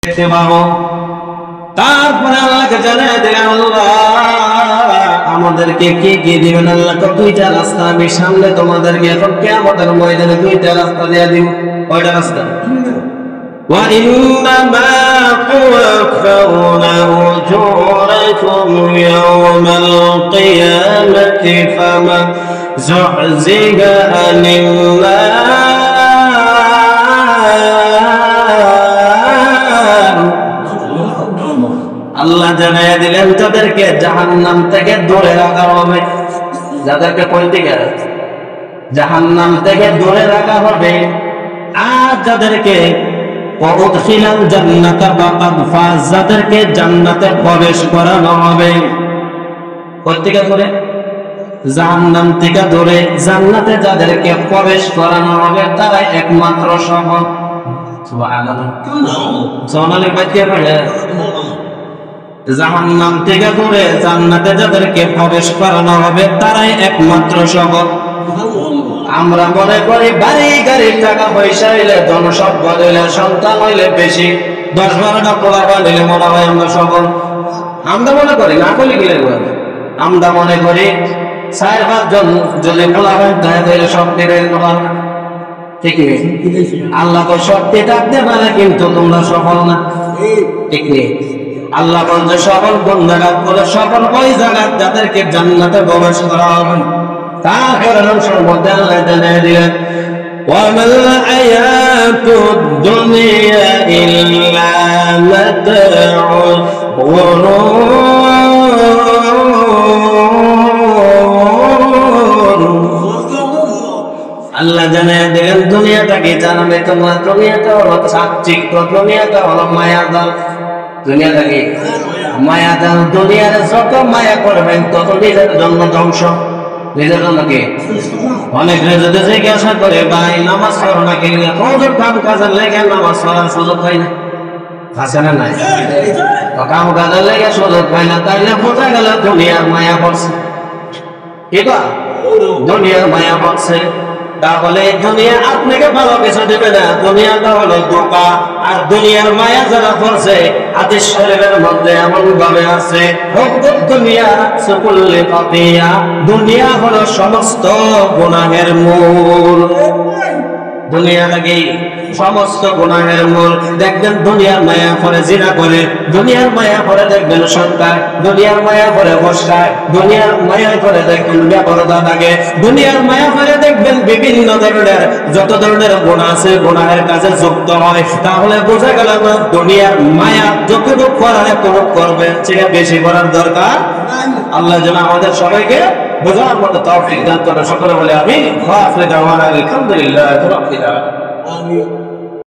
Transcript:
দেখতে পাবো। তারপরে আল্লাহকে জানাই দিলেন, আল্লাহ আমাদেরকে কি কি দিবেন? আল্লাহকে দুইটা রাস্তা আমি সামনে তোমাদেরকে এখন কিয়ামতের ময়দানে দুইটা রাস্তা দিয়ে দিব। কয়টা রাস্তা? وَإِنَّمَا تُوَفَّوْنَ أُجُورَكُمْ يَوْمَ الْقِيَامَةِ فَمَنْ زُحْزِحَ عَنِ النَّارِ আল্লাহ জানাইয়া দিলেন যাদেরকে জাহান্নাম থেকে দূরে রাখা হবে। যাদেরকে কোন দিকে? জাহান্নাম থেকে দূরে রাখা হবে। আর যাদেরকে ওয়াদখিলাল জান্নাতা ফাকাদ ফাজ, যাদেরকে জান্নাতে প্রবেশ করানো হবে। কোন দিকে করে? জাহান্নাম থেকে দূরে জান্নাতে যাদেরকে প্রবেশ করানো হবে তারাই একমাত্র সফল। সুবহানাল্লাহ। সোনালি বাচ্চা পড়ে জাহান্নাম থেকে দূরে জান্নাতে যাদেরকে প্রবেশ করানো হবে তারাই একমাত্র সফল। আমরা মনে করি বাড়ি গাড়ি টাকা পয়সা হইলে জনসম্পদ হইলে সন্তান হইলে বেশি 10-12টা পোলাপা নিলে মনে হয় আমরা সফল। আমরা মনে করি না করলে গেলে আমরা মনে করি 4-5 জন যদি পোলাপা তাহলে সব দিলে ঠিক নেই। আল্লাহ তো শক্তি থাকতে পারে কিন্তু তোমরা সফল না, ঠিক নেই। আল্লাহ বলছে সফল কোন জায়গা বলে? সফল ওই জায়গা যাদেরকে জান্নাতে প্রবেশ করা হবে। তারপরে নবীর মধ্যে আল্লাহ জানিয়ে দিলেন, ওয়ামাল হায়াতুদ দুনিয়া ইল্লা মাতাউল গুরুর। আল্লাহ জানিয়ে দিলেন দুনিয়াটা কি জানাবে তোমরা? দুনিয়াটা হলো চাকচিক্য, দুনিয়াটা হলো মায়াজাল। দুনিয়াটা কি? মায়াজাল। দুনিয়ার যত মায়া করবেন তত নিজের জন্য ধ্বংস। নিজের জন্য কি? অনেক যদি জিজ্ঞাসা করে ভাই নামাজ পড়ো না কি? ওদের কাম কাজের লেগে নামাজ পড়ার সুযোগ হয় না, আছে না নাই? কাম কাজের লেগে সুযোগ হয় না, তাইলে বোঝা গেল দুনিয়ার মায়া পড়ছে। কি কয়? দুনিয়ার মায়া পড়ছে। তাহলে দুনিয়া আপনাকে ভালো কিছু দেবে না, দুনিয়াটা হলো ধোঁকা। আর দুনিয়ার মায়া যারা পড়ছে হাদিস শরীফের মধ্যে এমন ভাবে আছে, দুনিয়া সুকুল্লি খাতিয়া, দুনিয়া হলো সমস্ত গুনাহের মূল। দুনিয়া লাগি সমস্ত গুনাহের মূল। দেখবেন দুনিয়ার মায়া করে জিনা করে, দুনিয়ার মায়া করে দেখবেন সন্তান, দুনিয়ার মায়া করে বসায়, দুনিয়ার মায়া করে দেখবেন ব্যাপারতা লাগে, দুনিয়ার মায়া করে দেখবেন বিভিন্ন ধরনের যত ধরনের গুনাহ আছে গুনাহের কাজে যুক্ত হয়। তাহলে বোঝা গেল না দুনিয়ার মায়া যতটুকু করার এতটুকু করবেন, সেটা বেশি করার দরকার। আল্লাহ যেন আমাদের সবাইকে বোঝার মতো তৌফিক দান করে। সকলে বলে আমিন। ওয়া আখিরু দাওয়ানা আলহামদুলিল্লাহি রাব্বিল আলামিন।